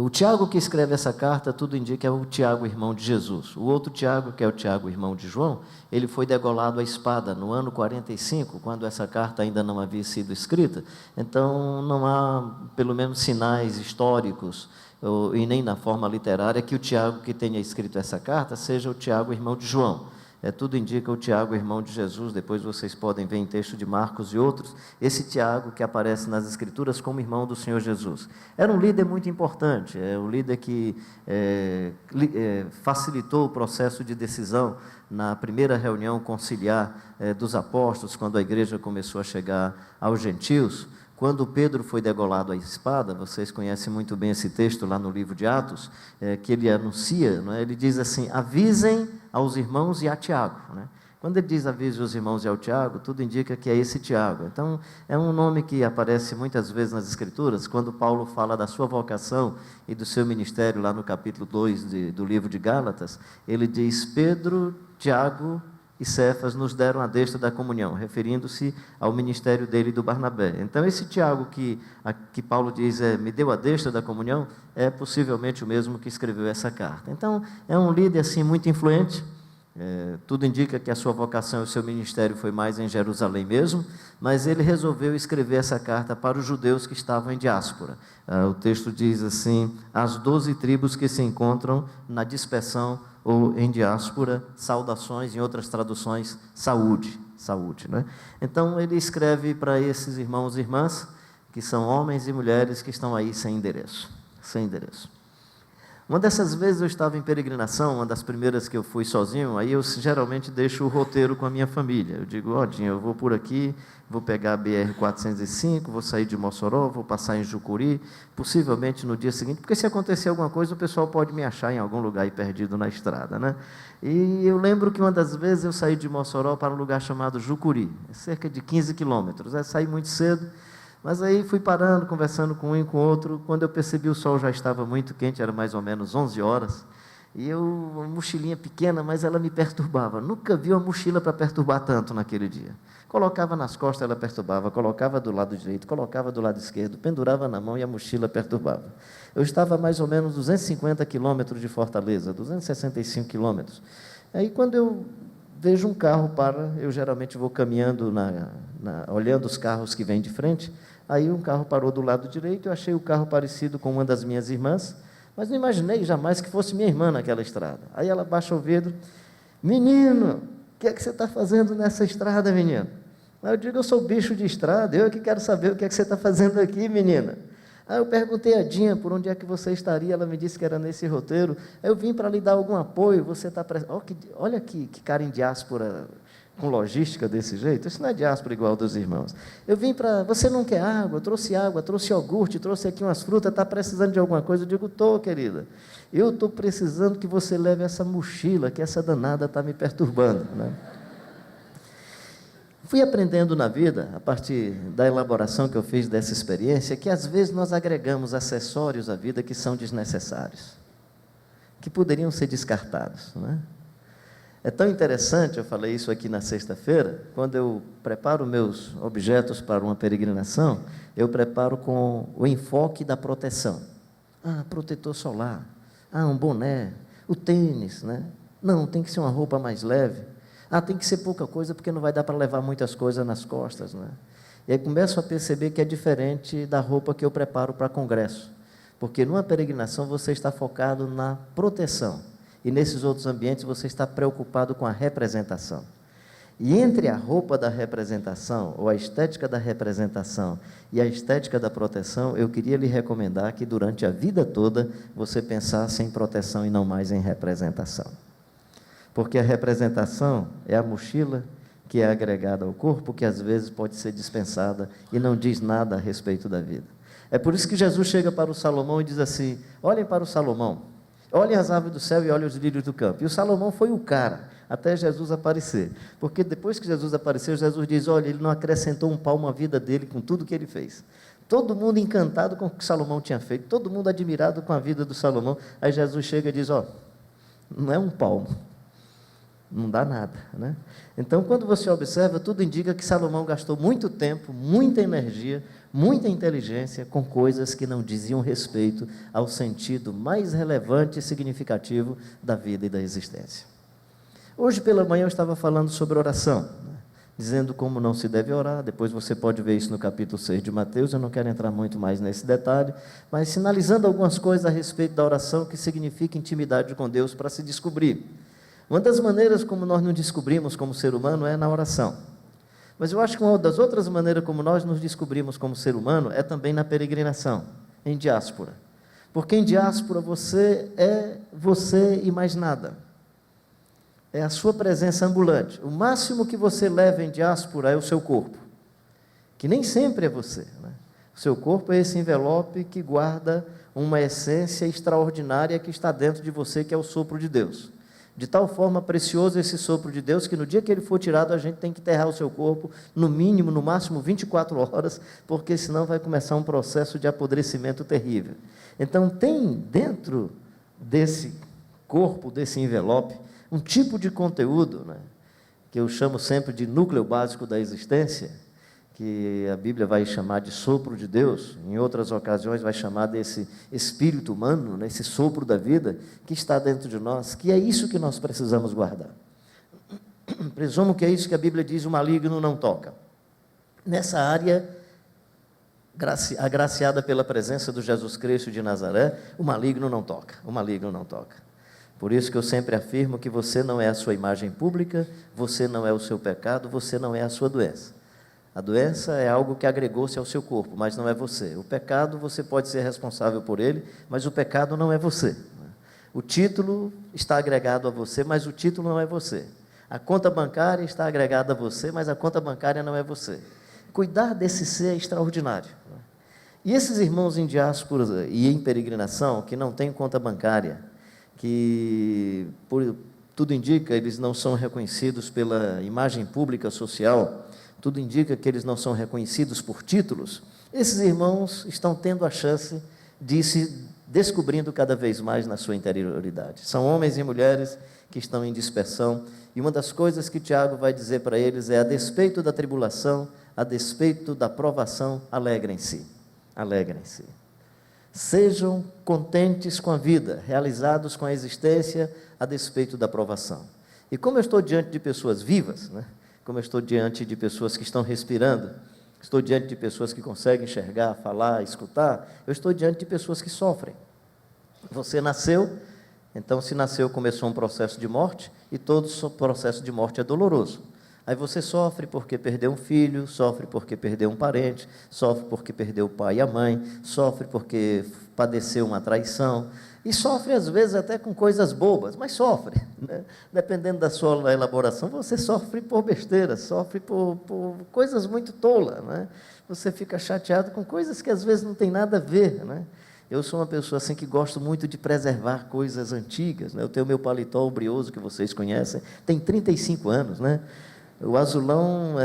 O Tiago que escreve essa carta, tudo indica, é o Tiago, irmão de Jesus. O outro Tiago, que é o Tiago, irmão de João, ele foi degolado à espada no ano 45, quando essa carta ainda não havia sido escrita. Então, não há, pelo menos, sinais históricos, e nem na forma literária, que o Tiago que tenha escrito essa carta seja o Tiago, irmão de João. Tudo indica o Tiago, irmão de Jesus. Depois vocês podem ver em texto de Marcos e outros, esse Tiago que aparece nas Escrituras como irmão do Senhor Jesus. Era um líder muito importante, um líder que facilitou o processo de decisão na primeira reunião conciliar dos apóstolos, quando a igreja começou a chegar aos gentios. Quando Pedro foi degolado à espada, vocês conhecem muito bem esse texto lá no livro de Atos, que ele anuncia, não é? Ele diz assim: avisem aos irmãos e a Tiago. Né? Quando ele diz avise os irmãos e ao Tiago, tudo indica que é esse Tiago. Então, é um nome que aparece muitas vezes nas Escrituras, quando Paulo fala da sua vocação e do seu ministério, lá no capítulo 2 do livro de Gálatas, ele diz: Pedro, Tiago e Cefas nos deram a destra da comunhão, referindo-se ao ministério dele e do Barnabé. Então, esse Tiago que Paulo diz me deu a destra da comunhão, é possivelmente o mesmo que escreveu essa carta. Então, é um líder assim muito influente. Tudo indica que a sua vocação e o seu ministério foi mais em Jerusalém mesmo, mas ele resolveu escrever essa carta para os judeus que estavam em diáspora. O texto diz assim: as 12 tribos que se encontram na dispersão ou em diáspora, saudações, em outras traduções, saúde, né? Então ele escreve para esses irmãos e irmãs, que são homens e mulheres que estão aí sem endereço. Uma dessas vezes eu estava em peregrinação, uma das primeiras que eu fui sozinho, aí eu geralmente deixo o roteiro com a minha família. Eu digo: Dinho, eu vou por aqui, vou pegar a BR-405, vou sair de Mossoró, vou passar em Jucuri, possivelmente no dia seguinte, porque se acontecer alguma coisa, o pessoal pode me achar em algum lugar aí perdido na estrada, né? E eu lembro que uma das vezes eu saí de Mossoró para um lugar chamado Jucuri, cerca de 15 quilômetros. Saí muito cedo, mas aí fui parando, conversando com um e com o outro. Quando eu percebi, o sol já estava muito quente, era mais ou menos 11 horas, e uma mochilinha pequena, mas ela me perturbava. Nunca vi uma mochila para perturbar tanto naquele dia. Colocava nas costas, ela perturbava, colocava do lado direito, colocava do lado esquerdo, pendurava na mão e a mochila perturbava. Eu estava a mais ou menos 250 quilômetros de Fortaleza, 265 quilômetros. Aí quando eu vejo um carro para, eu geralmente vou caminhando, olhando os carros que vêm de frente. Aí um carro parou do lado direito, eu achei o carro parecido com uma das minhas irmãs, mas não imaginei jamais que fosse minha irmã naquela estrada. Aí ela baixa o vidro: menino, o que é que você está fazendo nessa estrada, menino? Aí eu digo: eu sou bicho de estrada, eu que quero saber o que é que você está fazendo aqui, menina. Aí eu perguntei a Dinha por onde é que você estaria, ela me disse que era nesse roteiro. Aí eu vim para lhe dar algum apoio, você está... Olha que cara em diáspora, com logística desse jeito. Isso não é diáspora igual dos irmãos. Eu vim para... Você não quer água? Trouxe iogurte, trouxe aqui umas frutas, está precisando de alguma coisa? Eu digo: estou, querida. Eu estou precisando que você leve essa mochila, que essa danada está me perturbando, né? Fui aprendendo na vida, a partir da elaboração que eu fiz dessa experiência, que às vezes nós agregamos acessórios à vida que são desnecessários, que poderiam ser descartados, não é? É tão interessante, eu falei isso aqui na sexta-feira, quando eu preparo meus objetos para uma peregrinação, eu preparo com o enfoque da proteção. Protetor solar, um boné, o tênis, né? Não, tem que ser uma roupa mais leve. Tem que ser pouca coisa, porque não vai dar para levar muitas coisas nas costas, né? E aí começo a perceber que é diferente da roupa que eu preparo para congresso, porque numa peregrinação você está focado na proteção, e nesses outros ambientes você está preocupado com a representação. E entre a roupa da representação, ou a estética da representação, e a estética da proteção, eu queria lhe recomendar que durante a vida toda você pensasse em proteção e não mais em representação. Porque a representação é a mochila que é agregada ao corpo, que às vezes pode ser dispensada e não diz nada a respeito da vida. É por isso que Jesus chega para o Salomão e diz assim: olhem para o Salomão, olhem as aves do céu e olhem os lírios do campo. E o Salomão foi o cara, até Jesus aparecer. Porque depois que Jesus apareceu, Jesus diz: olha, ele não acrescentou um palmo à vida dele com tudo que ele fez. Todo mundo encantado com o que Salomão tinha feito, todo mundo admirado com a vida do Salomão. Aí Jesus chega e diz: não é um palmo. Não dá nada, né? Então, quando você observa, tudo indica que Salomão gastou muito tempo, muita energia, muita inteligência com coisas que não diziam respeito ao sentido mais relevante e significativo da vida e da existência. Hoje pela manhã eu estava falando sobre oração, né? Dizendo como não se deve orar. Depois você pode ver isso no capítulo 6 de Mateus, eu não quero entrar muito mais nesse detalhe, mas sinalizando algumas coisas a respeito da oração, que significa intimidade com Deus para se descobrir. Uma das maneiras como nós nos descobrimos como ser humano é na oração. Mas eu acho que uma das outras maneiras como nós nos descobrimos como ser humano é também na peregrinação, em diáspora. Porque em diáspora você é você e mais nada. É a sua presença ambulante. O máximo que você leva em diáspora é o seu corpo, que nem sempre é você, né? O seu corpo é esse envelope que guarda uma essência extraordinária que está dentro de você, que é o sopro de Deus. De tal forma precioso esse sopro de Deus, que no dia que ele for tirado, a gente tem que enterrar o seu corpo, no mínimo, no máximo 24 horas, porque senão vai começar um processo de apodrecimento terrível. Então tem dentro desse corpo, desse envelope, um tipo de conteúdo, né, que eu chamo sempre de núcleo básico da existência, que a Bíblia vai chamar de sopro de Deus, em outras ocasiões vai chamar desse espírito humano, né, esse sopro da vida, que está dentro de nós, que é isso que nós precisamos guardar. Presumo que é isso que a Bíblia diz, o maligno não toca. Nessa área, agraciada pela presença do Jesus Cristo de Nazaré, o maligno não toca, o maligno não toca. Por isso que eu sempre afirmo que você não é a sua imagem pública, você não é o seu pecado, você não é a sua doença. A doença é algo que agregou-se ao seu corpo, mas não é você. O pecado, você pode ser responsável por ele, mas o pecado não é você. O título está agregado a você, mas o título não é você. A conta bancária está agregada a você, mas a conta bancária não é você. Cuidar desse ser é extraordinário. E esses irmãos em diáspora e em peregrinação, que não têm conta bancária, que, por tudo indica, eles não são reconhecidos pela imagem pública social, tudo indica que eles não são reconhecidos por títulos, esses irmãos estão tendo a chance de se descobrindo cada vez mais na sua interioridade. São homens e mulheres que estão em dispersão, e uma das coisas que Tiago vai dizer para eles é: a despeito da tribulação, a despeito da provação, alegrem-se, alegrem-se. Sejam contentes com a vida, realizados com a existência, a despeito da provação. E como eu estou diante de pessoas vivas, né? Como eu estou diante de pessoas que estão respirando, estou diante de pessoas que conseguem enxergar, falar, escutar, eu estou diante de pessoas que sofrem. Você nasceu, então se nasceu, começou um processo de morte, e todo processo de morte é doloroso. Aí você sofre porque perdeu um filho, sofre porque perdeu um parente, sofre porque perdeu o pai e a mãe, sofre porque padeceu uma traição, e sofre às vezes até com coisas bobas, mas sofre, né? Dependendo da sua elaboração, você sofre por besteira, sofre por coisas muito tolas, né? Você fica chateado com coisas que às vezes não tem nada a ver, né? Eu sou uma pessoa assim que gosto muito de preservar coisas antigas, né? Eu tenho meu paletó brioso, que vocês conhecem, tem 35 anos, né? O azulão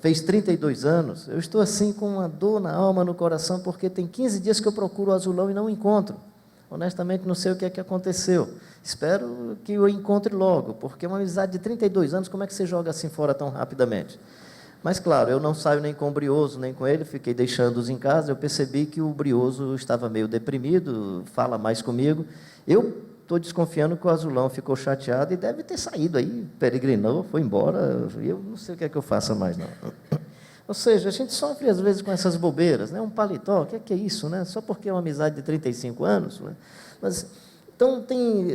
fez 32 anos, eu estou assim com uma dor na alma, no coração, porque tem 15 dias que eu procuro o azulão e não encontro. Honestamente, não sei o que é que aconteceu. Espero que eu encontre logo, porque uma amizade de 32 anos, como é que você joga assim fora tão rapidamente? Mas, claro, eu não saio nem com o brioso, nem com ele, fiquei deixando-os em casa. Eu percebi que o brioso estava meio deprimido, fala mais comigo. Eu estou desconfiando que o azulão ficou chateado e deve ter saído aí, peregrinou, foi embora. Eu não sei o que é que eu faça mais, não. Ou seja, a gente sofre às vezes com essas bobeiras, né? Um paletó, o que é isso, né? Só porque é uma amizade de 35 anos, né? Mas, então,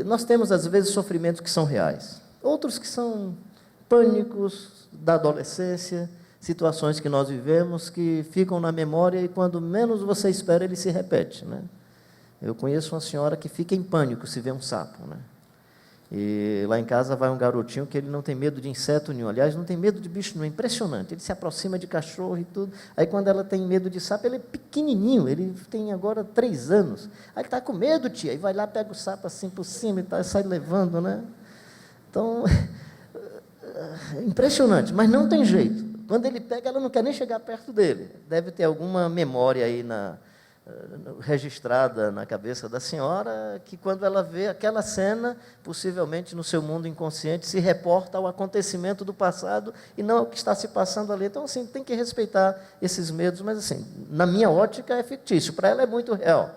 nós temos às vezes sofrimentos que são reais, outros que são pânicos da adolescência, situações que nós vivemos que ficam na memória e quando menos você espera ele se repete, né? Eu conheço uma senhora que fica em pânico se vê um sapo, né? E lá em casa vai um garotinho que ele não tem medo de inseto nenhum, aliás, não tem medo de bicho nenhum, impressionante, ele se aproxima de cachorro e tudo, aí quando ela tem medo de sapo, ele é pequenininho, ele tem agora 3 anos, aí ele está com medo, tia, aí vai lá, pega o sapo assim por cima e tal, e sai levando, né? Então, impressionante, mas não tem jeito, quando ele pega, ela não quer nem chegar perto dele, deve ter alguma memória aí registrada na cabeça da senhora, que quando ela vê aquela cena, possivelmente no seu mundo inconsciente, se reporta ao acontecimento do passado e não ao que está se passando ali. Então, assim, tem que respeitar esses medos, mas, assim, na minha ótica é fictício, para ela é muito real.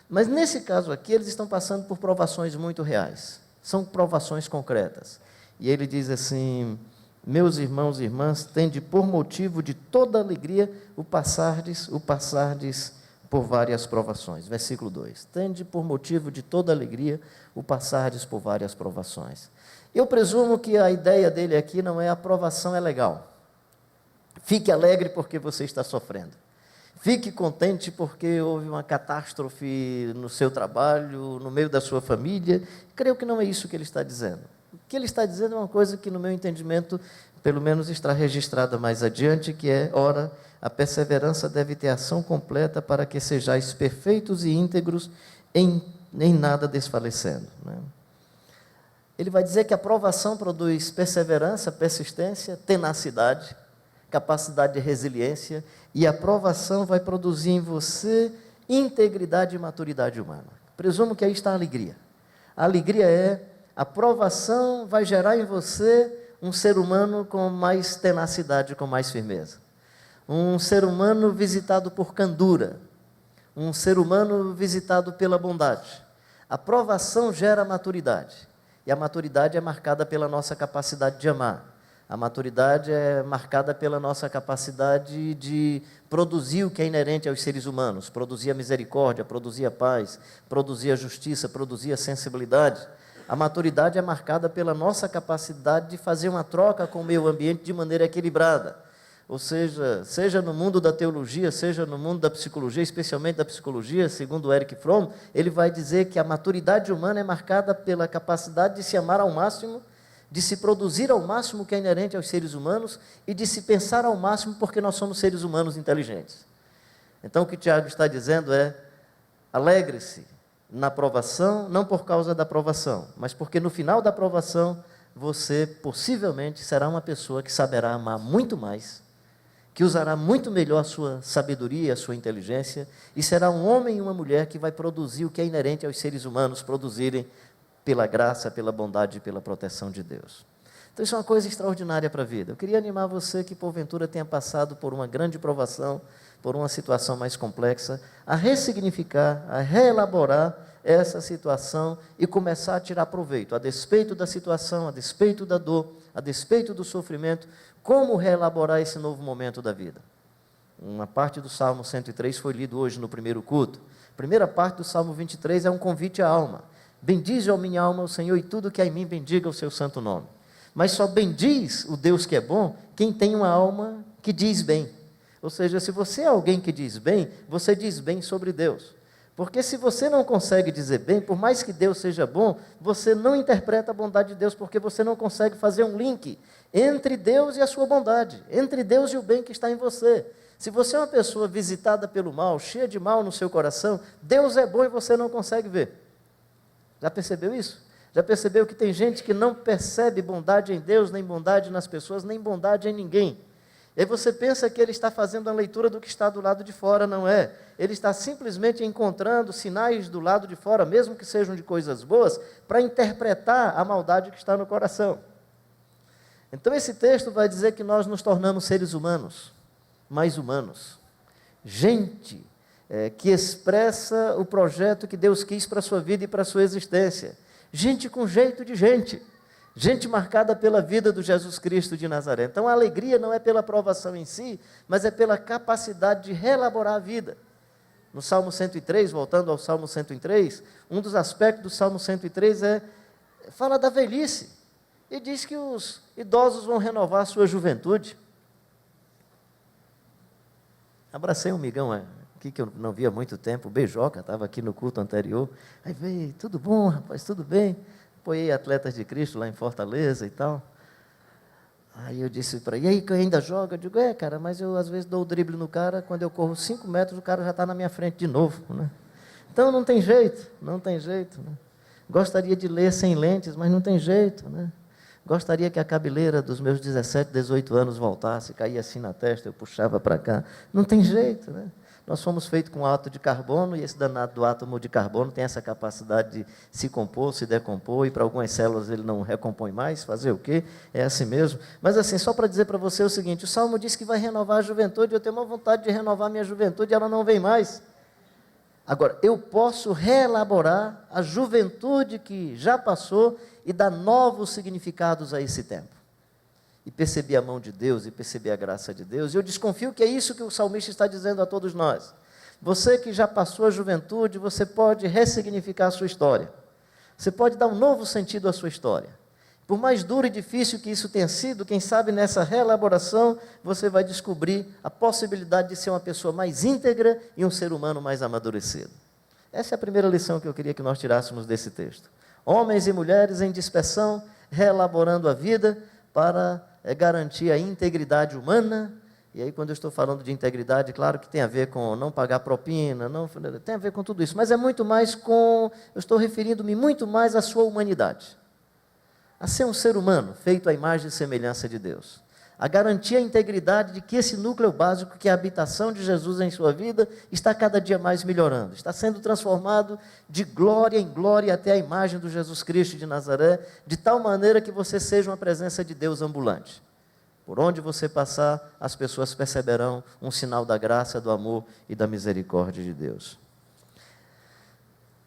Mas, nesse caso aqui, eles estão passando por provações muito reais. São provações concretas. E ele diz assim: meus irmãos e irmãs, tende por motivo de toda alegria o passardes por várias provações. Versículo 2. Tende por motivo de toda alegria o passardes por várias provações. Eu presumo que a ideia dele aqui não é a provação é legal. Fique alegre porque você está sofrendo. Fique contente porque houve uma catástrofe no seu trabalho, no meio da sua família. Creio que não é isso que ele está dizendo. O que ele está dizendo é uma coisa que, no meu entendimento, pelo menos está registrada mais adiante, que é: ora, a perseverança deve ter ação completa para que sejais perfeitos e íntegros, em nada desfalecendo. Né? Ele vai dizer que a provação produz perseverança, persistência, tenacidade, capacidade de resiliência, e a provação vai produzir em você integridade e maturidade humana. Presumo que aí está a alegria. A alegria é: a provação vai gerar em você um ser humano com mais tenacidade, com mais firmeza. Um ser humano visitado por candura. Um ser humano visitado pela bondade. A provação gera maturidade. E a maturidade é marcada pela nossa capacidade de amar. A maturidade é marcada pela nossa capacidade de produzir o que é inerente aos seres humanos. Produzir a misericórdia, produzir a paz, produzir a justiça, produzir a sensibilidade. A maturidade é marcada pela nossa capacidade de fazer uma troca com o meio ambiente de maneira equilibrada. Ou seja no mundo da teologia, seja no mundo da psicologia, especialmente da psicologia, segundo Erich Fromm, ele vai dizer que a maturidade humana é marcada pela capacidade de se amar ao máximo, de se produzir ao máximo o que é inerente aos seres humanos e de se pensar ao máximo, porque nós somos seres humanos inteligentes. Então, o que Tiago está dizendo é: alegre-se na provação, não por causa da provação, mas porque no final da provação você possivelmente será uma pessoa que saberá amar muito mais, que usará muito melhor a sua sabedoria, a sua inteligência, e será um homem e uma mulher que vai produzir o que é inerente aos seres humanos produzirem, pela graça, pela bondade e pela proteção de Deus. Então, isso é uma coisa extraordinária para a vida. Eu queria animar você que, porventura, tenha passado por uma grande provação, por uma situação mais complexa, a ressignificar, a reelaborar essa situação e começar a tirar proveito, a despeito da situação, a despeito da dor, a despeito do sofrimento, como reelaborar esse novo momento da vida. Uma parte do Salmo 103 foi lido hoje no primeiro culto. A primeira parte do Salmo 23 é um convite à alma. Bendize, ó minha alma, o Senhor, e tudo que há em mim bendiga o seu santo nome. Mas só bendiz o Deus que é bom quem tem uma alma que diz bem. Ou seja, se você é alguém que diz bem, você diz bem sobre Deus. Porque se você não consegue dizer bem, por mais que Deus seja bom, você não interpreta a bondade de Deus, porque você não consegue fazer um link entre Deus e a sua bondade, entre Deus e o bem que está em você. Se você é uma pessoa visitada pelo mal, cheia de mal no seu coração, Deus é bom e você não consegue ver. Já percebeu isso? Já percebeu que tem gente que não percebe bondade em Deus, nem bondade nas pessoas, nem bondade em ninguém? E aí você pensa que ele está fazendo a leitura do que está do lado de fora, não é? Ele está simplesmente encontrando sinais do lado de fora, mesmo que sejam de coisas boas, para interpretar a maldade que está no coração. Então esse texto vai dizer que nós nos tornamos seres humanos, mais humanos. Gente que expressa o projeto que Deus quis para a sua vida e para a sua existência. Gente com jeito de gente. Gente marcada pela vida do Jesus Cristo de Nazaré. Então a alegria não é pela provação em si, mas é pela capacidade de reelaborar a vida. No Salmo 103, voltando ao Salmo 103, um dos aspectos do Salmo 103 fala da velhice. E diz que os idosos vão renovar a sua juventude. Abracei um migão aqui que eu não via há muito tempo, o Beijoca, estava aqui no culto anterior. Aí veio: tudo bom, rapaz, tudo bem? Apoiei Atletas de Cristo lá em Fortaleza e tal. Aí eu disse para ele: e aí, que ainda joga? Eu digo: cara, mas eu às vezes dou o drible no cara, quando eu corro 5 metros, o cara já está na minha frente de novo, né? Então não tem jeito, não tem jeito, né? Gostaria de ler sem lentes, mas não tem jeito, né? Gostaria que a cabeleira dos meus 17, 18 anos voltasse, caía assim na testa, eu puxava para cá. Não tem jeito, né? Nós fomos feitos com átomo de carbono, e esse danado do átomo de carbono tem essa capacidade de se compor, se decompor, e para algumas células ele não recompõe mais, fazer o quê? É assim mesmo. Mas assim, só para dizer para você o seguinte, o Salmo diz que vai renovar a juventude, eu tenho uma vontade de renovar minha juventude, e ela não vem mais. Agora, eu posso reelaborar a juventude que já passou e dar novos significados a esse tempo. E perceber a mão de Deus, e perceber a graça de Deus. E eu desconfio que é isso que o salmista está dizendo a todos nós. Você que já passou a juventude, você pode ressignificar a sua história. Você pode dar um novo sentido à sua história. Por mais duro e difícil que isso tenha sido, quem sabe nessa reelaboração, você vai descobrir a possibilidade de ser uma pessoa mais íntegra e um ser humano mais amadurecido. Essa é a primeira lição que eu queria que nós tirássemos desse texto. Homens e mulheres em dispersão, reelaborando a vida para garantir a integridade humana. E aí, quando eu estou falando de integridade, claro que tem a ver com não pagar propina, tem a ver com tudo isso, mas é muito mais eu estou referindo-me muito mais à sua humanidade. A ser um ser humano, feito à imagem e semelhança de Deus. A garantir a integridade de que esse núcleo básico, que é a habitação de Jesus em sua vida, está cada dia mais melhorando, está sendo transformado de glória em glória até a imagem do Jesus Cristo de Nazaré, de tal maneira que você seja uma presença de Deus ambulante. Por onde você passar, as pessoas perceberão um sinal da graça, do amor e da misericórdia de Deus.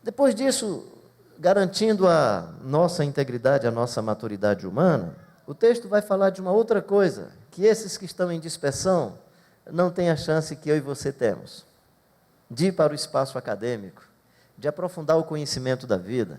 Depois disso, garantindo a nossa integridade, a nossa maturidade humana, o texto vai falar de uma outra coisa, que esses que estão em dispersão não têm a chance que eu e você temos, de ir para o espaço acadêmico, de aprofundar o conhecimento da vida,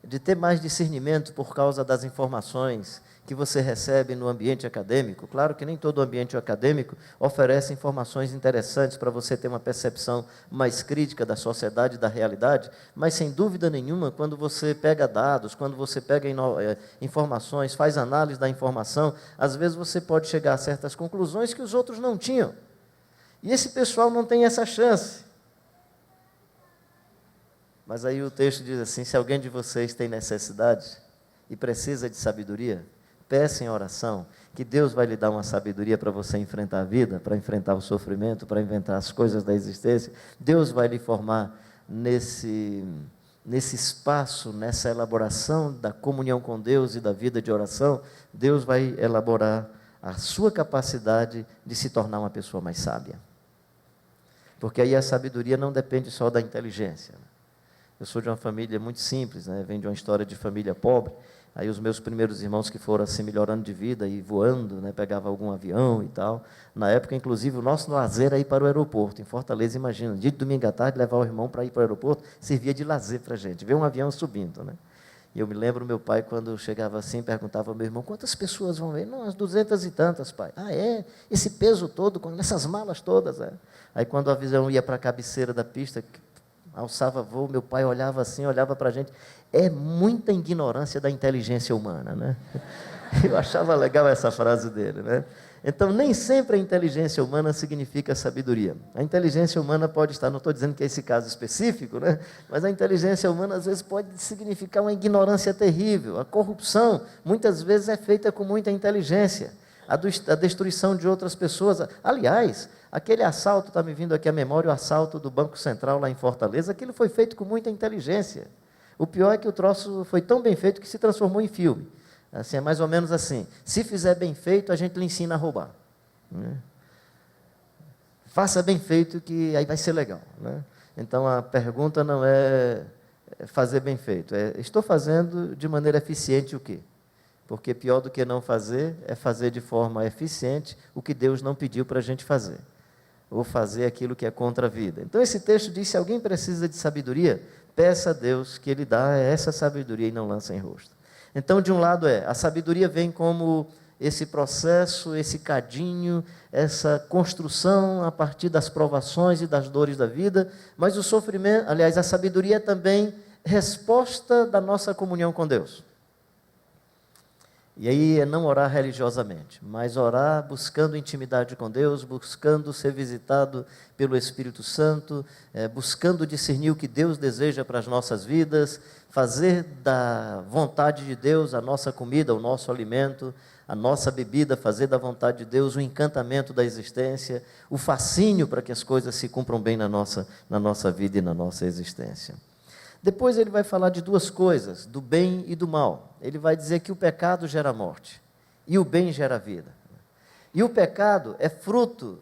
de ter mais discernimento por causa das informações que você recebe no ambiente acadêmico. Claro que nem todo ambiente acadêmico oferece informações interessantes para você ter uma percepção mais crítica da sociedade e da realidade, mas sem dúvida nenhuma, quando você pega dados, quando você pega informações, faz análise da informação, às vezes você pode chegar a certas conclusões que os outros não tinham. E esse pessoal não tem essa chance. Mas aí o texto diz assim, se alguém de vocês tem necessidade e precisa de sabedoria, peça em oração, que Deus vai lhe dar uma sabedoria para você enfrentar a vida, para enfrentar o sofrimento, para enfrentar as coisas da existência. Deus vai lhe formar nesse espaço, nessa elaboração da comunhão com Deus e da vida de oração. Deus vai elaborar a sua capacidade de se tornar uma pessoa mais sábia. Porque aí a sabedoria não depende só da inteligência. Eu sou de uma família muito simples, venho de uma história de família pobre. Aí os meus primeiros irmãos que foram assim melhorando de vida e voando, pegava algum avião e tal. Na época, inclusive, o nosso lazer era ir para o aeroporto, em Fortaleza, imagina, dia de domingo à tarde, levar o irmão para ir para o aeroporto, servia de lazer para a gente, ver um avião subindo, E eu me lembro, meu pai, quando chegava assim, perguntava ao meu irmão, quantas pessoas vão ver? Não, umas 200 e tantas, pai. Ah, é? Esse peso todo, nessas malas todas, Aí quando o avião ia para a cabeceira da pista, alçava voo, meu pai olhava assim, olhava para a gente. É muita ignorância da inteligência humana, Eu achava legal essa frase dele, Então, nem sempre a inteligência humana significa sabedoria. A inteligência humana pode estar, não estou dizendo que é esse caso específico, mas a inteligência humana às vezes pode significar uma ignorância terrível. A corrupção, muitas vezes, é feita com muita inteligência. A destruição de outras pessoas. Aliás, aquele assalto, está me vindo aqui à memória, o assalto do Banco Central lá em Fortaleza, aquilo foi feito com muita inteligência. O pior é que o troço foi tão bem feito que se transformou em filme. Assim, é mais ou menos assim, se fizer bem feito, a gente lhe ensina a roubar. Faça bem feito que aí vai ser legal. Então a pergunta não é fazer bem feito, estou fazendo de maneira eficiente o quê? Porque pior do que não fazer é fazer de forma eficiente o que Deus não pediu para a gente fazer. Ou fazer aquilo que é contra a vida. Então esse texto diz, se alguém precisa de sabedoria, peça a Deus que Ele dá essa sabedoria e não lança em rosto. Então de um lado a sabedoria vem como esse processo, esse cadinho, essa construção a partir das provações e das dores da vida, mas o sofrimento, aliás, a sabedoria é também resposta da nossa comunhão com Deus. E aí é não orar religiosamente, mas orar buscando intimidade com Deus, buscando ser visitado pelo Espírito Santo, buscando discernir o que Deus deseja para as nossas vidas, fazer da vontade de Deus a nossa comida, o nosso alimento, a nossa bebida, fazer da vontade de Deus, o encantamento da existência, o fascínio para que as coisas se cumpram bem na nossa vida e na nossa existência. Depois ele vai falar de duas coisas, do bem e do mal. Ele vai dizer que o pecado gera morte e o bem gera vida. E o pecado é fruto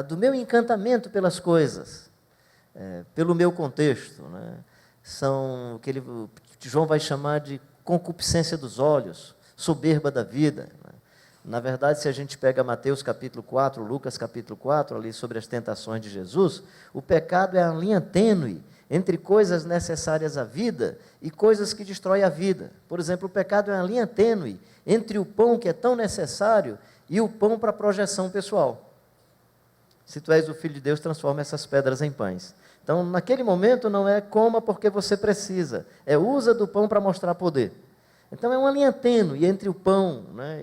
do meu encantamento pelas coisas, pelo meu contexto, né? São o que João vai chamar de concupiscência dos olhos, soberba da vida. Na verdade, se a gente pega Mateus capítulo 4, Lucas capítulo 4, ali sobre as tentações de Jesus, o pecado é a linha tênue entre coisas necessárias à vida e coisas que destroem a vida. Por exemplo, o pecado é uma linha tênue entre o pão que é tão necessário e o pão para projeção pessoal. Se tu és o Filho de Deus, transforma essas pedras em pães. Então, naquele momento, não é coma porque você precisa, é usa do pão para mostrar poder. Então, é uma linha tênue entre o pão, né,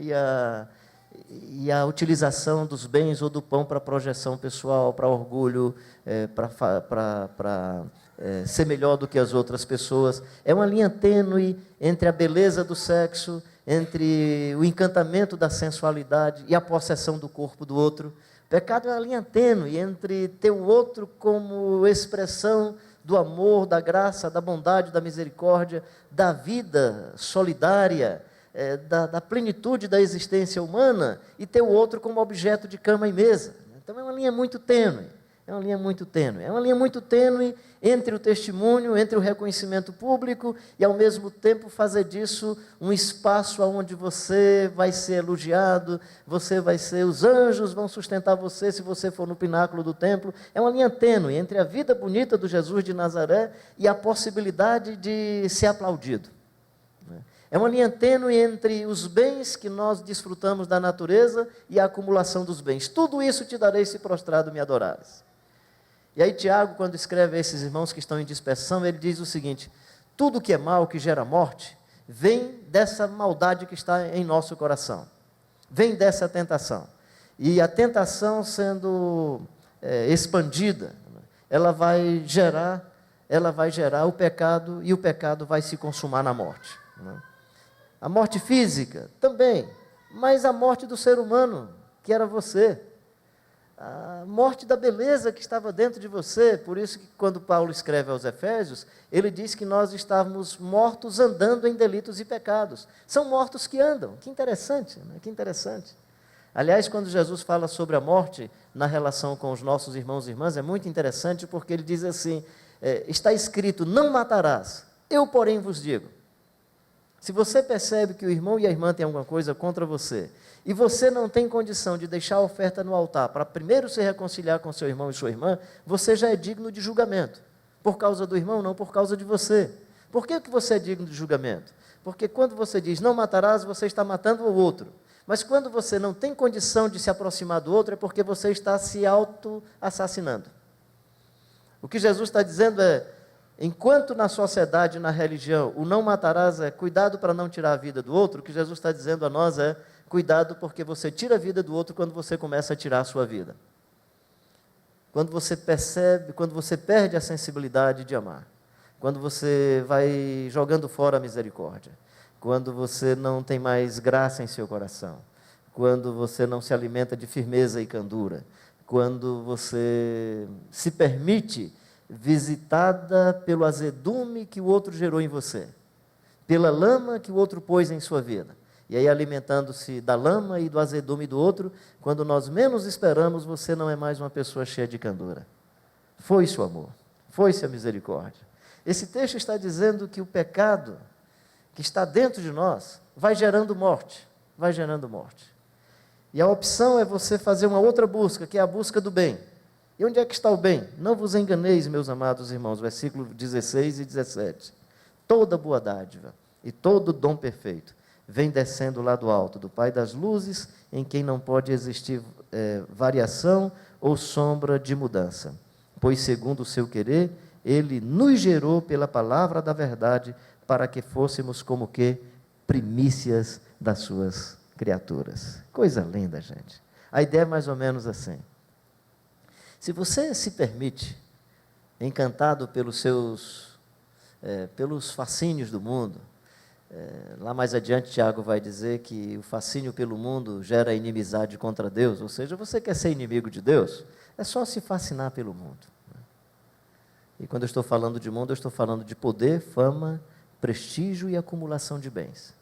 e a utilização dos bens ou do pão para projeção pessoal, para orgulho, para ser melhor do que as outras pessoas. É uma linha tênue entre a beleza do sexo, entre o encantamento da sensualidade e a possessão do corpo do outro. Pecado é uma linha tênue entre ter o outro como expressão do amor, da graça, da bondade, da misericórdia, da vida solidária, da plenitude da existência humana, e ter o outro como objeto de cama e mesa. Então é uma linha muito tênue. É uma linha muito tênue. É uma linha muito tênue entre o testemunho, entre o reconhecimento público e, ao mesmo tempo, fazer disso um espaço onde você vai ser elogiado, os anjos vão sustentar você se você for no pináculo do templo. É uma linha tênue entre a vida bonita do Jesus de Nazaré e a possibilidade de ser aplaudido. É uma linha tênue entre os bens que nós desfrutamos da natureza e a acumulação dos bens. Tudo isso te darei se prostrado me adorares. E aí Tiago, quando escreve a esses irmãos que estão em dispersão, ele diz o seguinte: tudo que é mal, que gera morte, vem dessa maldade que está em nosso coração, vem dessa tentação. E a tentação sendo expandida, ela vai gerar o pecado, e o pecado vai se consumar na morte. A morte física também, mas a morte do ser humano, que era você. A morte da beleza que estava dentro de você. Por isso que quando Paulo escreve aos Efésios, ele diz que nós estávamos mortos andando em delitos e pecados. São mortos que andam. Que interessante, né? Que interessante. Aliás, quando Jesus fala sobre a morte na relação com os nossos irmãos e irmãs, é muito interessante porque ele diz assim, está escrito, não matarás, eu porém vos digo. Se você percebe que o irmão e a irmã têm alguma coisa contra você, e você não tem condição de deixar a oferta no altar para primeiro se reconciliar com seu irmão e sua irmã, você já é digno de julgamento. Por causa do irmão, não por causa de você. Por que você é digno de julgamento? Porque quando você diz não matarás, você está matando o outro. Mas quando você não tem condição de se aproximar do outro, é porque você está se auto-assassinando. O que Jesus está dizendo é, enquanto na sociedade, na religião, o não matarás é cuidado para não tirar a vida do outro, o que Jesus está dizendo a nós é cuidado porque você tira a vida do outro quando você começa a tirar a sua vida. Quando você percebe, quando você perde a sensibilidade de amar, quando você vai jogando fora a misericórdia, quando você não tem mais graça em seu coração, quando você não se alimenta de firmeza e candura, quando você se permite visitada pelo azedume que o outro gerou em você, pela lama que o outro pôs em sua vida. E aí, alimentando-se da lama e do azedume do outro, quando nós menos esperamos, você não é mais uma pessoa cheia de candura. Foi-se o amor, foi-se a misericórdia. Esse texto está dizendo que o pecado que está dentro de nós vai gerando morte, vai gerando morte. E a opção é você fazer uma outra busca, que é a busca do bem. E onde é que está o bem? Não vos enganeis, meus amados irmãos, versículo 16 e 17. Toda boa dádiva e todo dom perfeito vem descendo lá do alto, do Pai das luzes, em quem não pode existir variação ou sombra de mudança. Pois, segundo o seu querer, Ele nos gerou pela palavra da verdade, para que fôssemos como que primícias das suas criaturas. Coisa linda, gente. A ideia é mais ou menos assim. Se você se permite, encantado pelos fascínios do mundo, Lá mais adiante, Tiago vai dizer que o fascínio pelo mundo gera inimizade contra Deus, ou seja, você quer ser inimigo de Deus, é só se fascinar pelo mundo. E quando eu estou falando de mundo, eu estou falando de poder, fama, prestígio e acumulação de bens.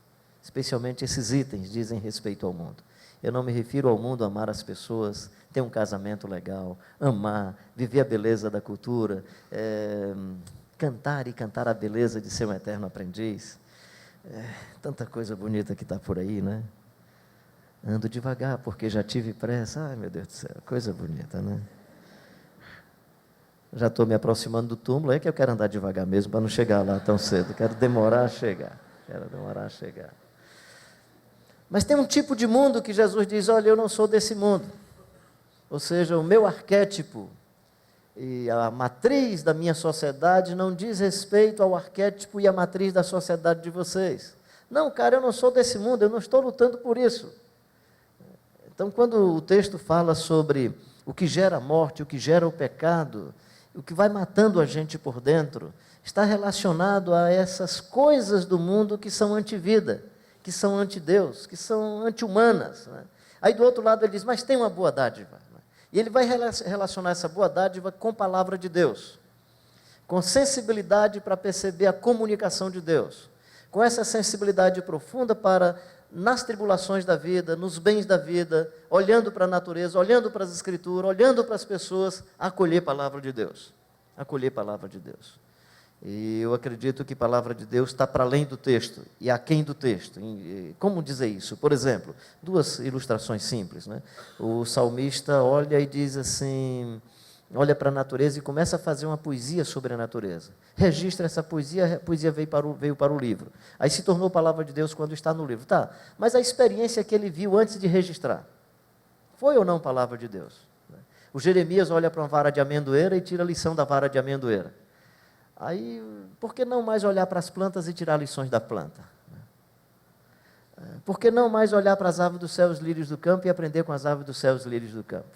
Especialmente esses itens dizem respeito ao mundo. Eu não me refiro ao mundo amar as pessoas, ter um casamento legal, amar, viver a beleza da cultura, cantar e cantar a beleza de ser um eterno aprendiz. Tanta coisa bonita que está por aí, né? Ando devagar porque já tive pressa. Ai, meu Deus do céu, coisa bonita, né? Já estou me aproximando do túmulo, é que eu quero andar devagar mesmo, para não chegar lá tão cedo. Quero demorar a chegar. Mas tem um tipo de mundo que Jesus diz, olha, eu não sou desse mundo. Ou seja, o meu arquétipo e a matriz da minha sociedade não diz respeito ao arquétipo e à matriz da sociedade de vocês. Não, cara, eu não sou desse mundo, eu não estou lutando por isso. Então, quando o texto fala sobre o que gera a morte, o que gera o pecado, o que vai matando a gente por dentro, está relacionado a essas coisas do mundo que são antivida, que são anti-Deus, que são anti-humanas, né? Aí do outro lado ele diz, mas tem uma boa dádiva. E ele vai relacionar essa boa dádiva com a palavra de Deus, com sensibilidade para perceber a comunicação de Deus, com essa sensibilidade profunda para, nas tribulações da vida, nos bens da vida, olhando para a natureza, olhando para as Escrituras, olhando para as pessoas, acolher a palavra de Deus, acolher a palavra de Deus. E eu acredito que a palavra de Deus está para além do texto, e aquém do texto. Como dizer isso? Por exemplo, duas ilustrações simples, né? O salmista olha e diz assim, olha para a natureza e começa a fazer uma poesia sobre a natureza. Registra essa poesia, a poesia veio para o livro. Aí se tornou palavra de Deus quando está no livro. Tá, mas a experiência que ele viu antes de registrar, foi ou não palavra de Deus? O Jeremias olha para uma vara de amendoeira e tira a lição da vara de amendoeira. Aí, por que não mais olhar para as plantas e tirar lições da planta? Por que não mais olhar para as aves do céu, os lírios do campo, e aprender com as aves do céu, os lírios do campo?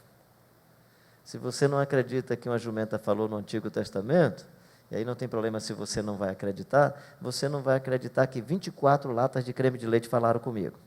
Se você não acredita que uma jumenta falou no Antigo Testamento, e aí não tem problema se você não vai acreditar, você não vai acreditar que 24 latas de creme de leite falaram comigo.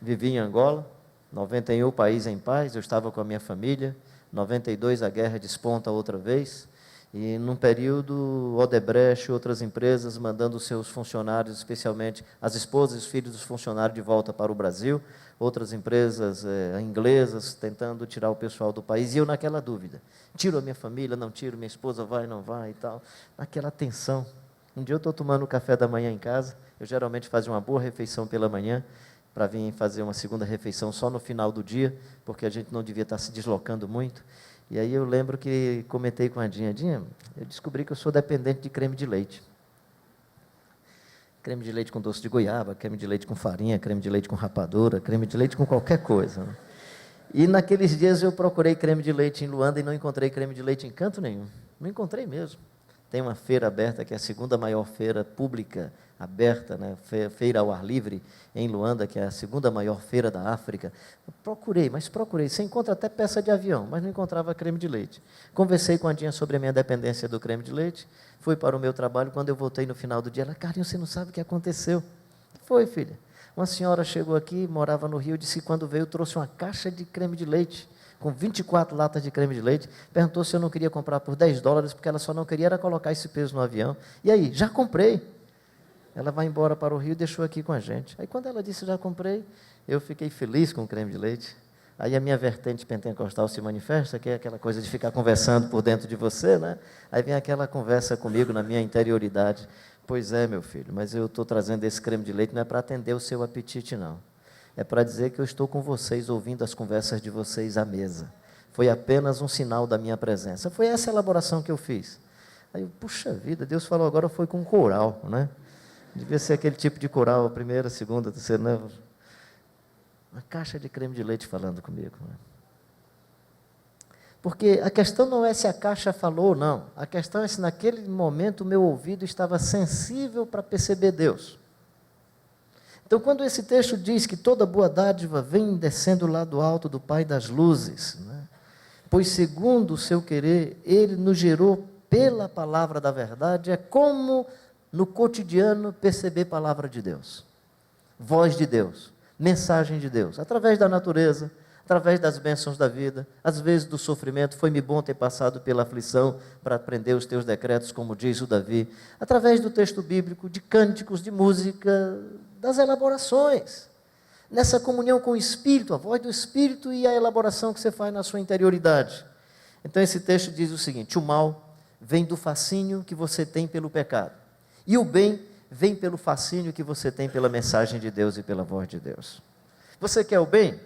Vivi em Angola, 91 país em paz, eu estava com a minha família, 92 a guerra desponta outra vez, e num período Odebrecht e outras empresas mandando seus funcionários, especialmente as esposas e os filhos dos funcionários, de volta para o Brasil, outras empresas inglesas tentando tirar o pessoal do país, e eu naquela dúvida, tiro a minha família, não tiro, minha esposa vai, não vai e tal, naquela tensão. Um dia eu estou tomando café da manhã em casa, eu geralmente fazia uma boa refeição pela manhã, para vir fazer uma segunda refeição só no final do dia, porque a gente não devia estar se deslocando muito. E aí eu lembro que comentei com a Dinha, eu descobri que eu sou dependente de creme de leite. Creme de leite com doce de goiaba, creme de leite com farinha, creme de leite com rapadura, creme de leite com qualquer coisa, né? E naqueles dias eu procurei creme de leite em Luanda e não encontrei creme de leite em canto nenhum. Não encontrei mesmo. Tem uma feira aberta, que é a segunda maior feira pública aberta, né? Feira ao ar livre, em Luanda, que é a segunda maior feira da África. Procurei, você encontra até peça de avião, mas não encontrava creme de leite. Conversei com a Dinha sobre a minha dependência do creme de leite, fui para o meu trabalho, quando eu voltei no final do dia, ela, Carlinhos, você não sabe o que aconteceu. Foi, filha. Uma senhora chegou aqui, morava no Rio, disse que quando veio trouxe uma caixa de creme de leite, com 24 latas de creme de leite, perguntou se eu não queria comprar por $10, porque ela só não queria era colocar esse peso no avião. E aí, já comprei. Ela vai embora para o Rio e deixou aqui com a gente. Aí quando ela disse, já comprei, eu fiquei feliz com o creme de leite. Aí a minha vertente pentecostal se manifesta, que é aquela coisa de ficar conversando por dentro de você, né? Aí vem aquela conversa comigo na minha interioridade. Pois é, meu filho, mas eu estou trazendo esse creme de leite não é para atender o seu apetite, não. É para dizer que eu estou com vocês, ouvindo as conversas de vocês à mesa. Foi apenas um sinal da minha presença. Foi essa a elaboração que eu fiz. Aí eu, puxa vida, Deus falou agora foi com coral, né? Devia ser aquele tipo de coral, a primeira, a segunda, a terceira, né? Uma caixa de creme de leite falando comigo, né? Porque a questão não é se a caixa falou ou não. A questão é se naquele momento o meu ouvido estava sensível para perceber Deus. Então, quando esse texto diz que toda boa dádiva vem descendo lá do alto do Pai das luzes, né? Pois segundo o seu querer, Ele nos gerou pela palavra da verdade, é como no cotidiano, perceber palavra de Deus, voz de Deus, mensagem de Deus, através da natureza, através das bênçãos da vida, às vezes do sofrimento. Foi-me bom ter passado pela aflição para aprender os teus decretos, como diz o Davi, através do texto bíblico, de cânticos, de música, das elaborações, nessa comunhão com o Espírito, a voz do Espírito e a elaboração que você faz na sua interioridade. Então esse texto diz o seguinte: o mal vem do fascínio que você tem pelo pecado, e o bem vem pelo fascínio que você tem pela mensagem de Deus e pela voz de Deus. Você quer o bem?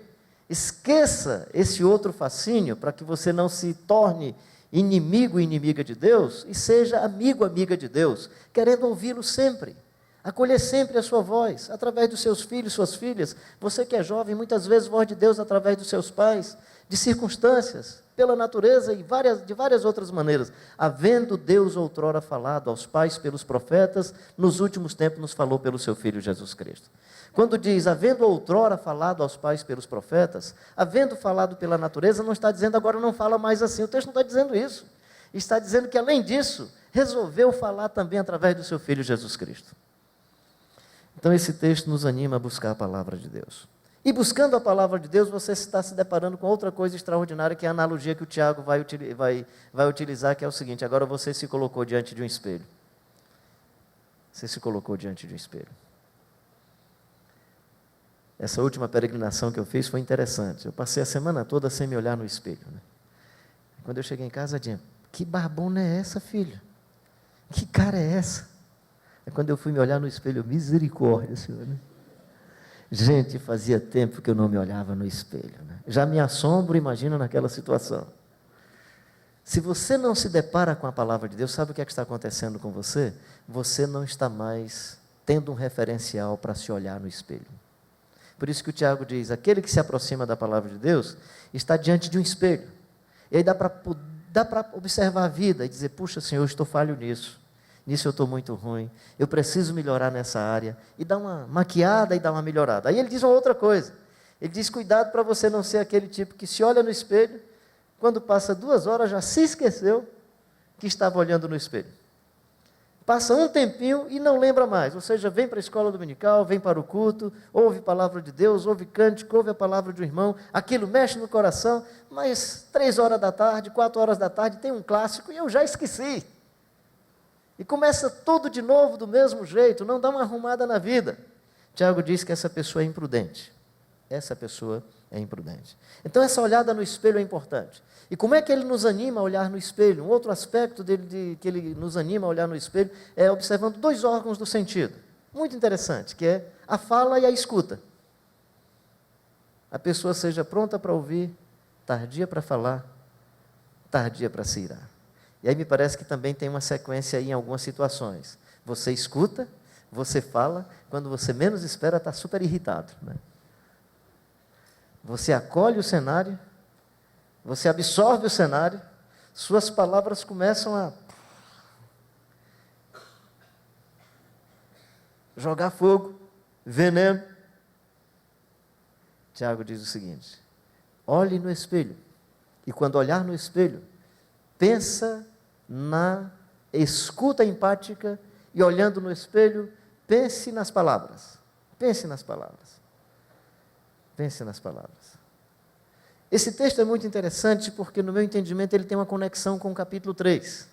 Esqueça esse outro fascínio para que você não se torne inimigo, inimiga de Deus, e seja amigo, amiga de Deus, querendo ouvi-lo sempre, acolher sempre a sua voz, através dos seus filhos, suas filhas. Você que é jovem, muitas vezes voz de Deus através dos seus pais, de circunstâncias, pela natureza e de várias outras maneiras. Havendo Deus outrora falado aos pais pelos profetas, nos últimos tempos nos falou pelo seu Filho Jesus Cristo. Quando diz, havendo outrora falado aos pais pelos profetas, havendo falado pela natureza, não está dizendo agora não fala mais assim. O texto não está dizendo isso. Está dizendo que, além disso, resolveu falar também através do seu Filho Jesus Cristo. Então esse texto nos anima a buscar a palavra de Deus. E buscando a palavra de Deus, você está se deparando com outra coisa extraordinária, que é a analogia que o Tiago vai utilizar, que é o seguinte: agora você se colocou diante de um espelho. Você se colocou diante de um espelho. Essa última peregrinação que eu fiz foi interessante. Eu passei a semana toda sem me olhar no espelho, né? Quando eu cheguei em casa, eu disse: que barbona é essa, filho? Que cara é essa? E quando eu fui me olhar no espelho, misericórdia, Senhor, né? Gente, fazia tempo que eu não me olhava no espelho, né? Já me assombro, imagina naquela situação. Se você não se depara com a palavra de Deus, sabe o que é que está acontecendo com você? Você não está mais tendo um referencial para se olhar no espelho. Por isso que o Tiago diz: aquele que se aproxima da palavra de Deus está diante de um espelho. E aí dá para observar a vida e dizer: puxa, Senhor, eu estou falho nisso eu estou muito ruim, eu preciso melhorar nessa área, e dá uma maquiada e dá uma melhorada. Aí ele diz uma outra coisa, ele diz: cuidado para você não ser aquele tipo que se olha no espelho, quando passa 2 horas já se esqueceu que estava olhando no espelho. Passa um tempinho e não lembra mais, ou seja, vem para a escola dominical, vem para o culto, ouve a palavra de Deus, ouve cântico, ouve a palavra de um irmão, aquilo mexe no coração, mas 3 horas da tarde, 4 horas da tarde, tem um clássico e eu já esqueci. E começa tudo de novo do mesmo jeito, não dá uma arrumada na vida. Tiago diz que essa pessoa é imprudente. Essa pessoa é imprudente. Então essa olhada no espelho é importante. E como é que ele nos anima a olhar no espelho? Um outro aspecto que ele nos anima a olhar no espelho é observando 2 órgãos do sentido. Muito interessante, que é a fala e a escuta. A pessoa seja pronta para ouvir, tardia para falar, tardia para se irar. E aí me parece que também tem uma sequência aí em algumas situações. Você escuta, você fala, quando você menos espera, está super irritado, né? Você acolhe o cenário, você absorve o cenário, suas palavras começam a jogar fogo, veneno. Tiago diz o seguinte: olhe no espelho, e quando olhar no espelho, pensa na escuta empática, e olhando no espelho, pense nas palavras. Pense nas palavras. Pense nas palavras. Esse texto é muito interessante porque, no meu entendimento, ele tem uma conexão com o capítulo 3,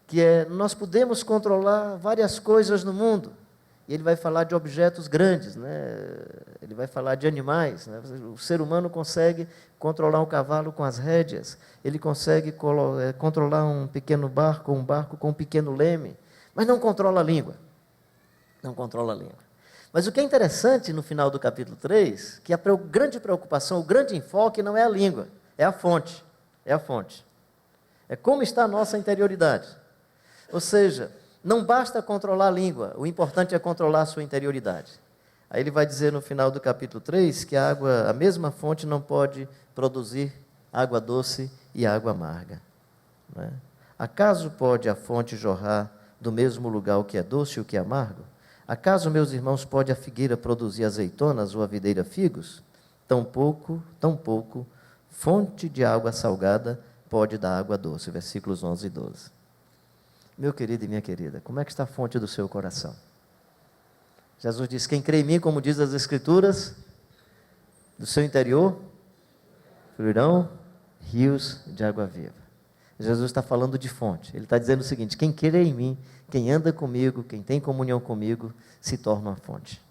que é: nós podemos controlar várias coisas no mundo. E ele vai falar de objetos grandes, né? Ele vai falar de animais, né? O ser humano consegue controlar um cavalo com as rédeas, ele consegue controlar um pequeno barco, um barco com um pequeno leme, mas não controla a língua. Não controla a língua. Mas o que é interessante no final do capítulo 3, que a grande preocupação, o grande enfoque não é a língua, é a fonte. É a fonte. É como está a nossa interioridade. Ou seja, não basta controlar a língua, o importante é controlar a sua interioridade. Aí ele vai dizer no final do capítulo 3 que a mesma fonte não pode produzir água doce e água amarga, né? Acaso pode a fonte jorrar do mesmo lugar o que é doce e o que é amargo? Acaso, meus irmãos, pode a figueira produzir azeitonas ou a videira figos? Tampouco, fonte de água salgada pode dar água doce. Versículos 11 e 12. Meu querido e minha querida, como é que está a fonte do seu coração? Jesus disse, quem crê em mim, como diz as Escrituras, do seu interior fluirão rios de água viva. Jesus está falando de fonte. Ele está dizendo o seguinte, quem crê em mim, quem anda comigo, quem tem comunhão comigo, se torna uma fonte.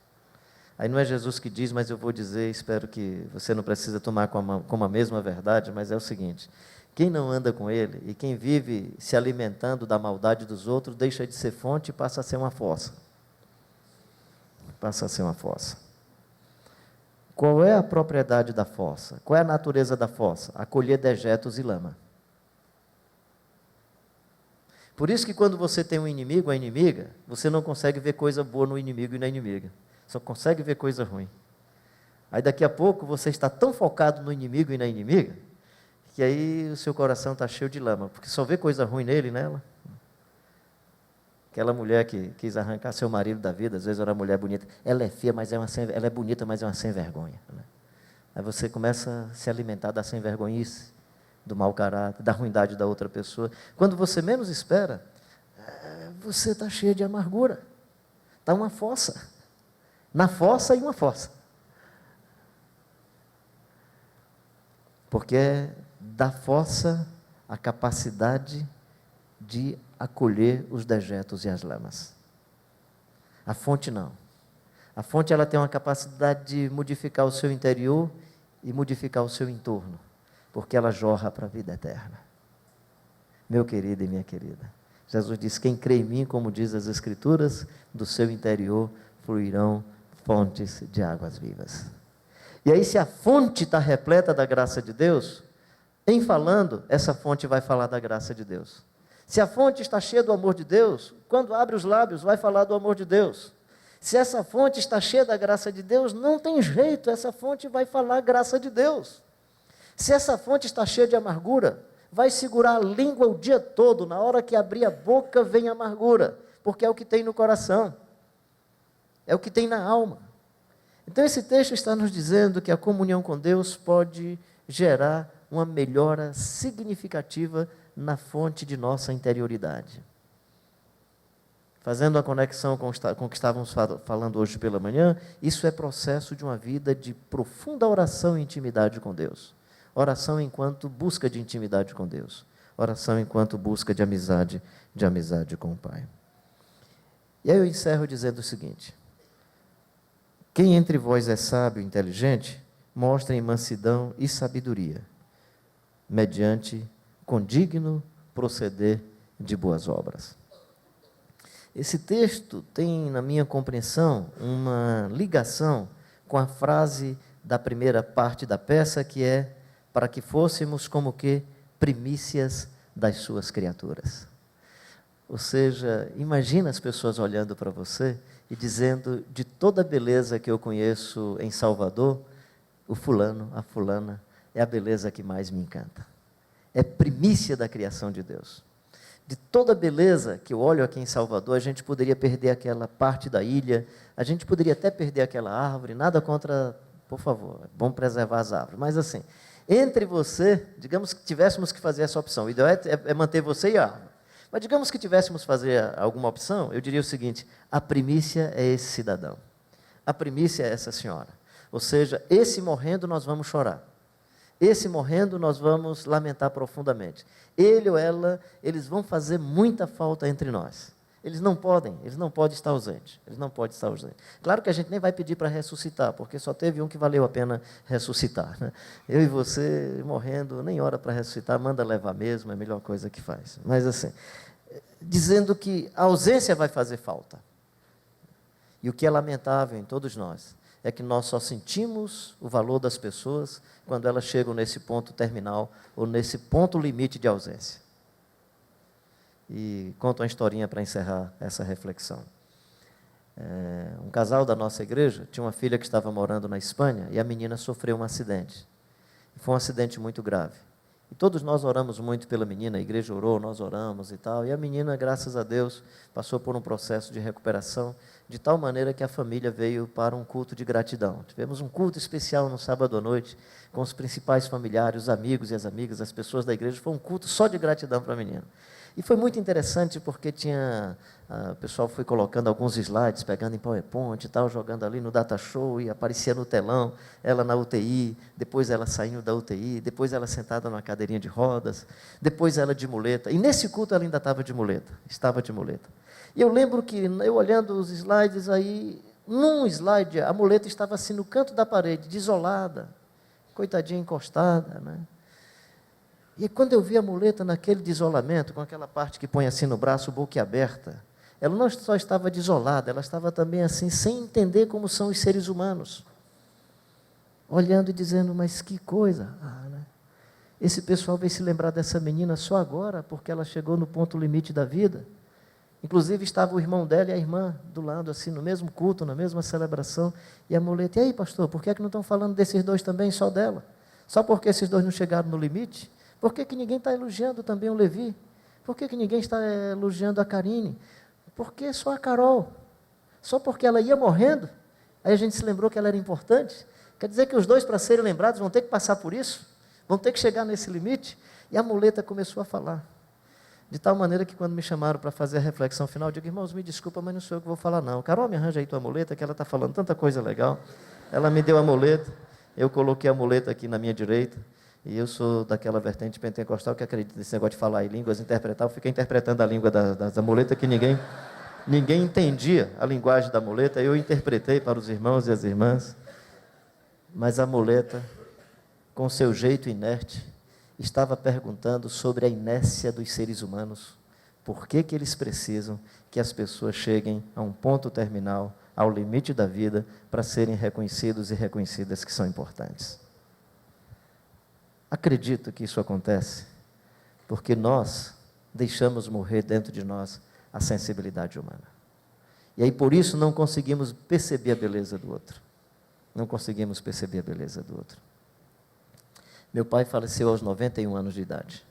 Aí não é Jesus que diz, mas eu vou dizer, espero que você não precisa tomar como a mesma verdade, mas é o seguinte, quem não anda com ele e quem vive se alimentando da maldade dos outros, deixa de ser fonte e passa a ser uma fossa. Passa a ser uma fossa. Qual é a propriedade da fossa? Qual é a natureza da fossa? Acolher dejetos e lama. Por isso que quando você tem um inimigo ou inimiga, você não consegue ver coisa boa no inimigo e na inimiga. Só consegue ver coisa ruim. Aí daqui a pouco você está tão focado no inimigo e na inimiga, que aí o seu coração está cheio de lama, porque só vê coisa ruim nele e nela. Aquela mulher que quis arrancar seu marido da vida, às vezes era uma mulher bonita, ela é feia, mas ela é bonita, mas é uma sem vergonha. Né? Aí você começa a se alimentar da sem vergonhice, do mau caráter, da ruindade da outra pessoa. Quando você menos espera, você está cheio de amargura. Está uma fossa. Na fossa e uma fossa. Porque é da fossa a capacidade de acolher os dejetos e as lamas. A fonte não. A fonte ela tem uma capacidade de modificar o seu interior e modificar o seu entorno, porque ela jorra para a vida eterna. Meu querido e minha querida, Jesus disse, quem crê em mim, como diz as Escrituras, do seu interior fluirão fontes de águas vivas. E aí se a fonte está repleta da graça de Deus, em falando, essa fonte vai falar da graça de Deus. Se a fonte está cheia do amor de Deus, quando abre os lábios, vai falar do amor de Deus. Se essa fonte está cheia da graça de Deus, não tem jeito, essa fonte vai falar a graça de Deus. Se essa fonte está cheia de amargura, vai segurar a língua o dia todo, na hora que abrir a boca vem a amargura, porque é o que tem no coração, é o que tem na alma. Então esse texto está nos dizendo que a comunhão com Deus pode gerar uma melhora significativa na fonte de nossa interioridade. Fazendo a conexão com o que estávamos falando hoje pela manhã, isso é processo de uma vida de profunda oração e intimidade com Deus. Oração enquanto busca de intimidade com Deus. Oração enquanto busca de amizade com o Pai. E aí eu encerro dizendo o seguinte, quem entre vós é sábio e inteligente, mostrem mansidão e sabedoria, mediante condigno proceder de boas obras. Esse texto tem, na minha compreensão, uma ligação com a frase da primeira parte da peça, que é para que fôssemos como que primícias das suas criaturas. Ou seja, imagina as pessoas olhando para você e dizendo, de toda a beleza que eu conheço em Salvador, o fulano, a fulana, é a beleza que mais me encanta. É primícia da criação de Deus. De toda a beleza que eu olho aqui em Salvador, a gente poderia perder aquela parte da ilha, a gente poderia até perder aquela árvore, nada contra, por favor, é bom preservar as árvores, mas assim, entre você, digamos que tivéssemos que fazer essa opção, o ideal é manter você e a árvore, mas digamos que tivéssemos que fazer alguma opção, eu diria o seguinte, a primícia é esse cidadão, a primícia é essa senhora, ou seja, esse morrendo nós vamos chorar, esse morrendo nós vamos lamentar profundamente. Ele ou ela, eles vão fazer muita falta entre nós. Eles não podem estar ausentes. Claro que a gente nem vai pedir para ressuscitar, porque só teve um que valeu a pena ressuscitar. Né? Eu e você, morrendo, nem hora para ressuscitar, manda levar mesmo, é a melhor coisa que faz. Mas assim, dizendo que a ausência vai fazer falta. E o que é lamentável em todos nós, é que nós só sentimos o valor das pessoas quando elas chegam nesse ponto terminal ou nesse ponto limite de ausência. E conto uma historinha para encerrar essa reflexão. Um casal da nossa igreja tinha uma filha que estava morando na Espanha e a menina sofreu um acidente. Foi um acidente muito grave. E todos nós oramos muito pela menina, a igreja orou, nós oramos e tal. E a menina, graças a Deus, passou por um processo de recuperação de tal maneira que a família veio para um culto de gratidão. Tivemos um culto especial no sábado à noite, com os principais familiares, os amigos e as amigas, as pessoas da igreja. Foi um culto só de gratidão para a menina. E foi muito interessante porque o pessoal foi colocando alguns slides, pegando em PowerPoint e tal, jogando ali no Data Show, e aparecia no telão, ela na UTI, depois ela saindo da UTI, depois ela sentada numa cadeirinha de rodas, depois ela de muleta. E nesse culto ela ainda estava de muleta, E eu lembro que, eu olhando os slides aí, num slide, a muleta estava assim no canto da parede, desolada, coitadinha encostada, né? E quando eu vi a muleta naquele desolamento, com aquela parte que põe assim no braço, boquiaberta, ela não só estava desolada, ela estava também assim, sem entender como são os seres humanos. Olhando e dizendo, mas que coisa, né? Esse pessoal veio se lembrar dessa menina só agora, porque ela chegou no ponto limite da vida. Inclusive estava o irmão dela e a irmã do lado, assim, no mesmo culto, na mesma celebração, e a muleta, e aí pastor, por que é que não estão falando desses dois também, só dela? Só porque esses dois não chegaram no limite? Por que ninguém está elogiando também o Levi? Por que ninguém está elogiando a Karine? Por que só a Carol? Só porque ela ia morrendo? Aí a gente se lembrou que ela era importante? Quer dizer que os dois, para serem lembrados, vão ter que passar por isso? Vão ter que chegar nesse limite? E a muleta começou a falar. De tal maneira que quando me chamaram para fazer a reflexão final, eu digo, irmãos, me desculpa, mas não sou eu que vou falar não. Carol, me arranja aí tua muleta, que ela está falando tanta coisa legal. Ela me deu a muleta, eu coloquei a muleta aqui na minha direita, e eu sou daquela vertente pentecostal que acredita nesse negócio de falar em línguas, interpretar. Eu fiquei interpretando a língua da muleta, que ninguém entendia a linguagem da muleta. Eu interpretei para os irmãos e as irmãs. Mas a muleta, com seu jeito inerte, estava perguntando sobre a inércia dos seres humanos. Por que eles precisam que as pessoas cheguem a um ponto terminal, ao limite da vida, para serem reconhecidos e reconhecidas que são importantes. Acredito que isso acontece porque nós deixamos morrer dentro de nós a sensibilidade humana. E aí por isso não conseguimos perceber a beleza do outro. Não conseguimos perceber a beleza do outro. Meu pai faleceu aos 91 anos de idade.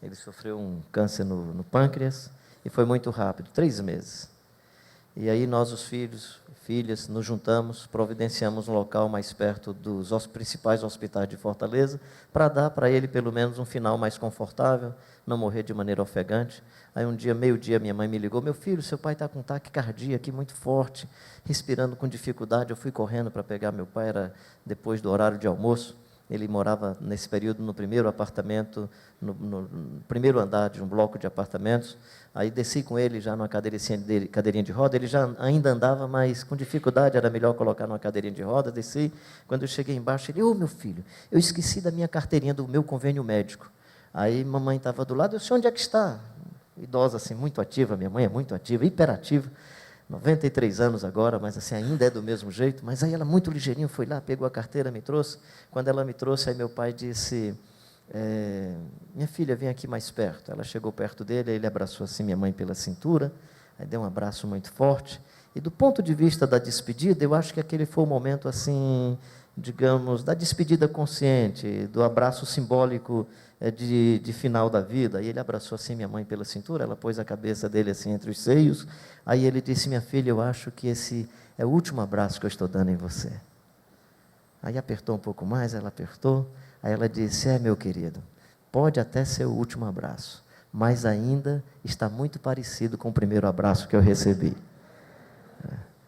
Ele sofreu um câncer no pâncreas e foi muito rápido, 3 meses. E aí nós, os filhas, nos juntamos, providenciamos um local mais perto dos principais hospitais de Fortaleza, para dar para ele pelo menos um final mais confortável, não morrer de maneira ofegante. Aí um dia, meio-dia, minha mãe me ligou, meu filho, seu pai está com taquicardia aqui muito forte, respirando com dificuldade. Eu fui correndo para pegar meu pai, era depois do horário de almoço. Ele morava, nesse período, no primeiro apartamento, no primeiro andar de um bloco de apartamentos. Aí desci com ele já numa cadeirinha de roda. Ele já ainda andava, mas com dificuldade, era melhor colocar numa cadeirinha de roda. Desci. Quando eu cheguei embaixo, ele, meu filho, eu esqueci da minha carteirinha do meu convênio médico. Aí mamãe estava do lado, eu sei onde é que está. Idosa, assim, muito ativa, minha mãe é muito ativa, hiperativa. 93 anos agora, mas assim, ainda é do mesmo jeito. Mas aí ela, muito ligeirinho, foi lá, pegou a carteira, me trouxe. Quando ela me trouxe, aí meu pai disse, minha filha, vem aqui mais perto. Ela chegou perto dele, aí ele abraçou assim minha mãe pela cintura, aí deu um abraço muito forte. E do ponto de vista da despedida, eu acho que aquele foi o momento, assim, digamos, da despedida consciente, do abraço simbólico de final da vida. E ele abraçou assim minha mãe pela cintura, ela pôs a cabeça dele assim entre os seios. Aí ele disse, minha filha, eu acho que esse é o último abraço que eu estou dando em você. Aí apertou um pouco mais, ela apertou. Aí ela disse, meu querido, pode até ser o último abraço, mas ainda está muito parecido com o primeiro abraço que eu recebi.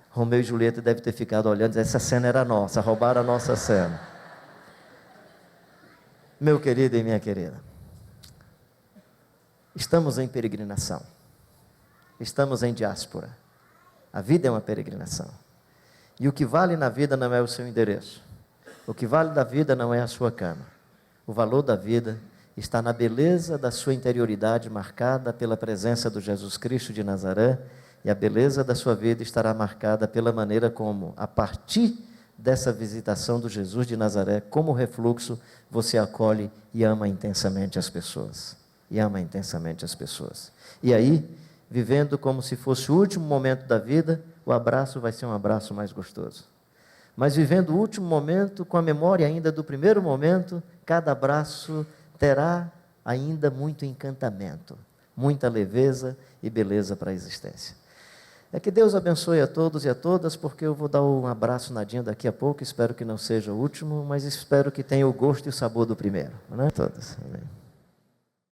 Romeu e Julieta devem ter ficado olhando e dizer, essa cena era nossa, roubaram a nossa cena. Meu querido e minha querida, estamos em peregrinação, estamos em diáspora, a vida é uma peregrinação, e o que vale na vida não é o seu endereço, o que vale da vida não é a sua cama, o valor da vida está na beleza da sua interioridade marcada pela presença do Jesus Cristo de Nazaré, e a beleza da sua vida estará marcada pela maneira como, a partir dessa visitação do Jesus de Nazaré, como refluxo, você acolhe e ama intensamente as pessoas. E ama intensamente as pessoas. E aí, vivendo como se fosse o último momento da vida, o abraço vai ser um abraço mais gostoso. Mas vivendo o último momento, com a memória ainda do primeiro momento, cada abraço terá ainda muito encantamento, muita leveza e beleza para a existência. É que Deus abençoe a todos e a todas, porque eu vou dar um abraço nadinho daqui a pouco, espero que não seja o último, mas espero que tenha o gosto e o sabor do primeiro, né? Todos. Amém.